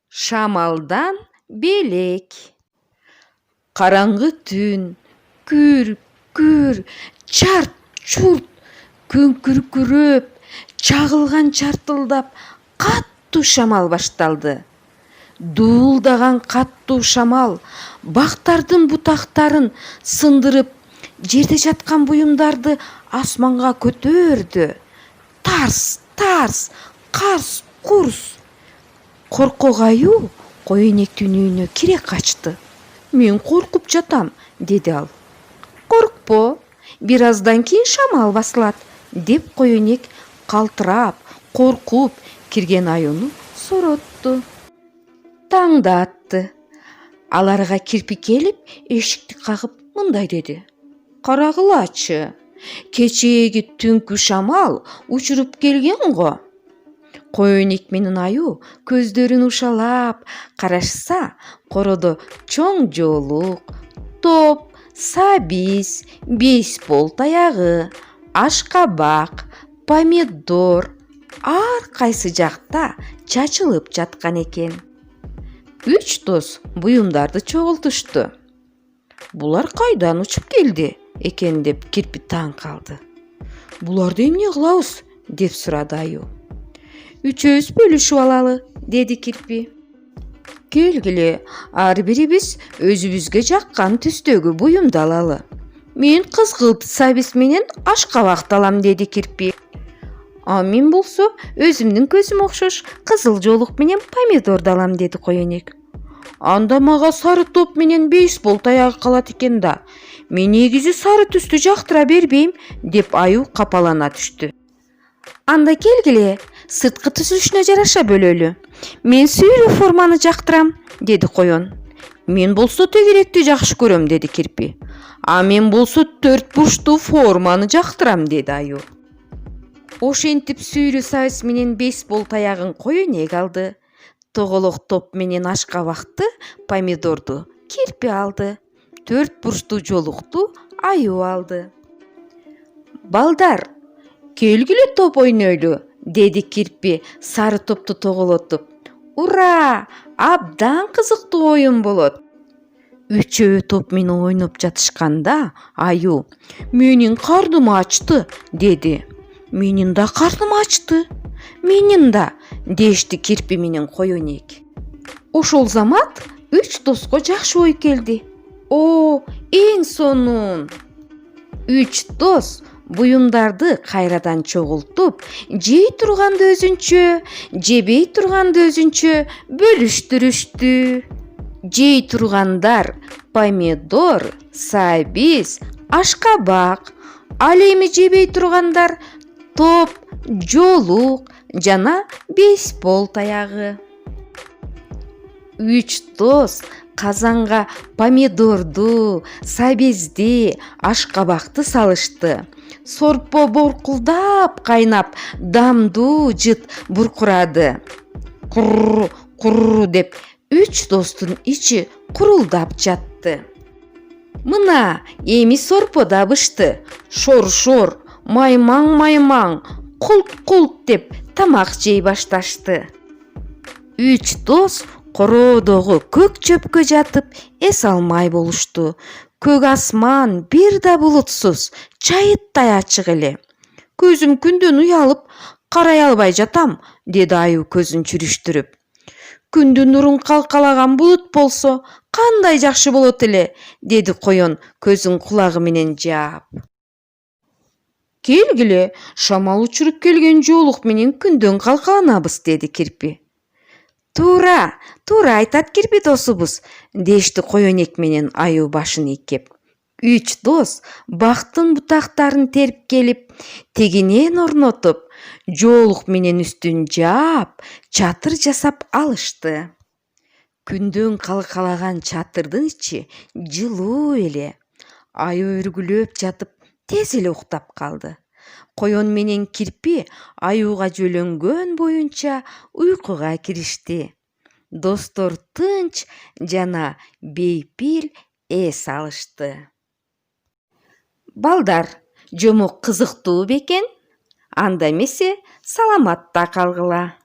Шамалдан белек. Караңгы түн, күр, күр, чарт, чурт, көңкүркүрөп, чагылган чартылдап, каттуу шамал башталды. Дуулдаган каттуу шамал бактардын бутактарын сындырып, жерде жаткан буюмдарды асманга көтөрдү. Тарс, тарс, карс, курс. Коркок аюу коенектин үйүнө кире качты. Мен коркуп жатам, деди ал. Коркпо, бир аздан кийин шамал басылат, деп коенек калтырап, коркуп кирген аюуну соротту. Таң да атты. Аларга кирпи келип, эшикти кагып мындай деди: Карагылачы, кечээги түнкү шамал учуруп келген го. Коенек менен аюу көздөрүн ушалап карашса, коrodо чоң жоолук, топ, сабиз, бейсбол таягы, ашкабак, помидор ар кайсы жакта чачылып жаткан экен. Үч дос буюмдарды чогултушту. Булар кайдан учуп келди экен деп кирпи таң калды. Буларды эмне кылабыз? Деп сурады аюу. Үчөөбүз бөлүшүп алалы, деди кирпи. Келгиле, ар бирибиз өзүбүзгө жаккан түстөгү буюмду алалы. Мен кызгылт сабиз менен ашкабакты алам, деди кирпи. А мен болсо өзүмдүн көзүм окшош кызыл жоолук менен помидорду алам, деди коенек. Анда мага сары топ менен бейсбол таягы калат экен да. Мен негизи сары түстү жактыра бербейм, деп аюу капалана түштү. Анда келгиле, сырткы түзүлүшүнө жараша бөлөлү. Мен сүйрө форманы жактырам, деди коен. Мен болсо тегеректи жакшы көрөм, деди кирпи. А мен болсо төрт бурчтуу форманы жактырам, деди аюу. Ошентип сүйрө сабиз менен бейсбол таягын коенек алды. Тоголок топ менен ашкабакты, помидорду кирпи алды. Төрт бурчтуу жоолукту аюу алды. Балдар, келгиле топ ойнойлу, деди кирпи сары топту тоголотуп. Ура! Абдан кызыктуу оюн болот. Үчөө топ менен ойноп жатышканда аюу: Менин карным ачты, деди. Менин да карным ачты. Менин да, дешти кирпи менен коенек. Ошол замат үч доско жакшы ой келди. О, эң сонун! Үч дос буюмдарды кайрадан чогултуп, жей турганды өзүнчө, жебей турганды өзүнчө бөлүштүрүштү. Жей тургандар помидор, сабиз, ашкабак, ал эми жебей тургандар топ, жоолук жана бейсбол таягы. Үч дос казанга помидорду, сабизди, ашкабакты салышты. Сорпо боркулдап кайнап, дамдуу жыт буркурады. Курр, курр деп үч достун ичи курулдап жатты. Мына эми сорпо да бышты. Шор-шор, маймаң-маймаң, култ-култ деп тамак жей башташты. Үч дос короодогу көк чөпкө жатып эс алмай болушту. Көк асман бир да булутсуз, чайыттай ачык эле. Көзүм күндөн уялып, карай албай жатам, деди аюу көзүн чүрүштүрүп. Күндүн нурун калкалаган булут болсо, кандай жакшы болот эле, деди коен көзүн кулагы менен жаап. Келгиле, шамал учуруп келген жоолук менен күндөн калкаланабыз, деди кирпи. Туура, туура айтат кирпи досубуз, дешти коенек менен аюу башын ийкеп. Үч дос бактын бутактарын терип келип, тегинен орнотуп, жоолук менен үстүн жаап, чатыр жасап алышты. Күндөн калкалаган чатырдын ичи жылуу эле. Аюу үргүлөп жатып, тез эле уктап калды. Коен менен кирпи аюуга жөлөнгөн боюнча уйкуга киришти. Достор тынч жана бейпил эс алышты. Балдар, жомок кызыктуу бекен? Анда эмесе саламатта калгыла.